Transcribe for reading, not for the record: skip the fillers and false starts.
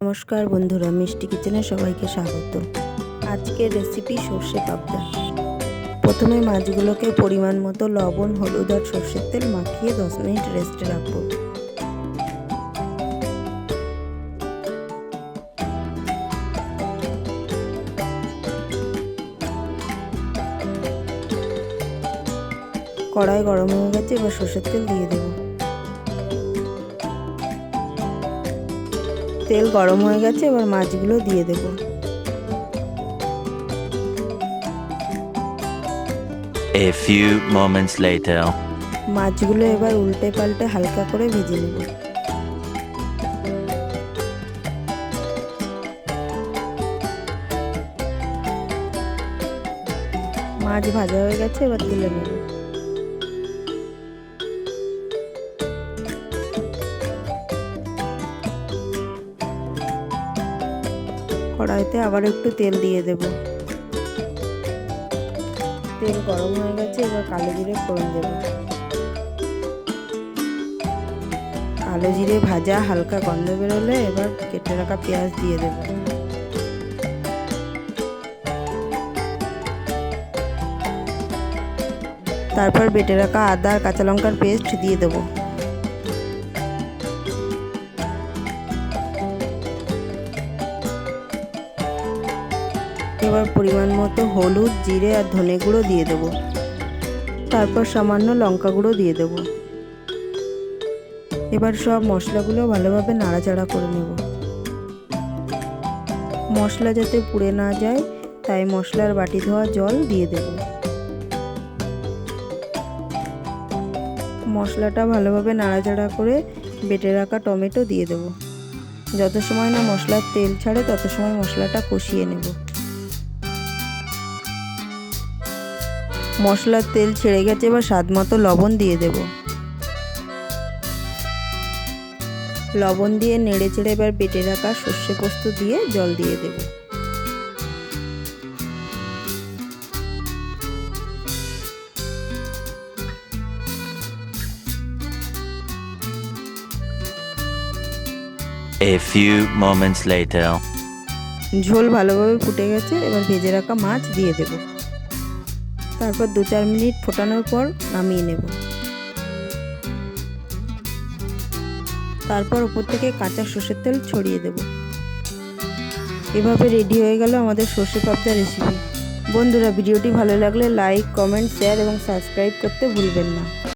নমস্কার বন্ধুরা, মিষ্টি কিচেনে সবাইকে স্বাগত। আজকের রেসিপি সর্ষে পাবদা। প্রথমে মাছগুলোকে পরিমাণ মতো লবণ, হলুদ আর সর্ষের তেল মাখিয়ে 10 মিনিট রেস্টে রাখবো। কড়াই গরম হয়ে গেছে, এবার সর্ষের তেল দিয়ে দেব। তেল গরম হয়ে গেছে, এবার মাছগুলো দিয়ে দেব। A few moments later. মাছগুলো এবার উল্টে পাল্টে হালকা করে ভেজে নেব। মাছ ভাজা হয়ে গেছে, এবার তুলে নেব। কড়াইতে আবার একটু তেল দিয়ে দেব। তেল গরম হয়ে গেছে, এবার কালো জিরে ফোড়ন দেব। কালো জিরে ভাজা হালকা গন্ধ বেরোলে এবার কেটে রাখা পেঁয়াজ দিয়ে দেব। তারপর বেটে রাখা আদা আর কাঁচা লঙ্কার পেস্ট দিয়ে দেব। এবার পরিমাণ মতো হলুদ, জিরে আর ধনে গুঁড়ো দিয়ে দেব। তারপর সামান্য লঙ্কা গুঁড়ো দিয়ে দেব। এবার সব মশলাগুলো ভালোভাবে নাড়াচাড়া করে নেব। মশলা যাতে পুড়ে না যায় তাই মশলার বাটি ধোয়া জল দিয়ে দেব। মশলাটা ভালোভাবে নাড়াচাড়া করে বেটে রাখা টমেটো দিয়ে দেব। যত সময় না মশলার তেল ছাড়ে তত সময় মশলাটা কষিয়ে নেব। মশলার তেল ছেড়ে গেছে, এবার স্বাদ মতো লবণ দিয়ে দেব। লবণ দিয়ে নেড়ে চেড়ে এবার বেটে রাখা সর্ষে পোস্ত দিয়ে জল দিয়ে দেব। A few moments later. ঝোল ভালোভাবে ফুটে গেছে, এবার ভেজে রাখা মাছ দিয়ে দেব। তারপর 2-4 মিনিট ফোটানোর পর নামিয়ে নেব। তারপর উপর থেকে কাঁচা সর্ষের তেল ছড়িয়ে দেব। এভাবে রেডি হয়ে গেল আমাদের সর্ষে পাবদা রেসিপি। বন্ধুরা, ভিডিওটি ভালো লাগলে লাইক, কমেন্ট, শেয়ার এবং সাবস্ক্রাইব করতে ভুলবেন না।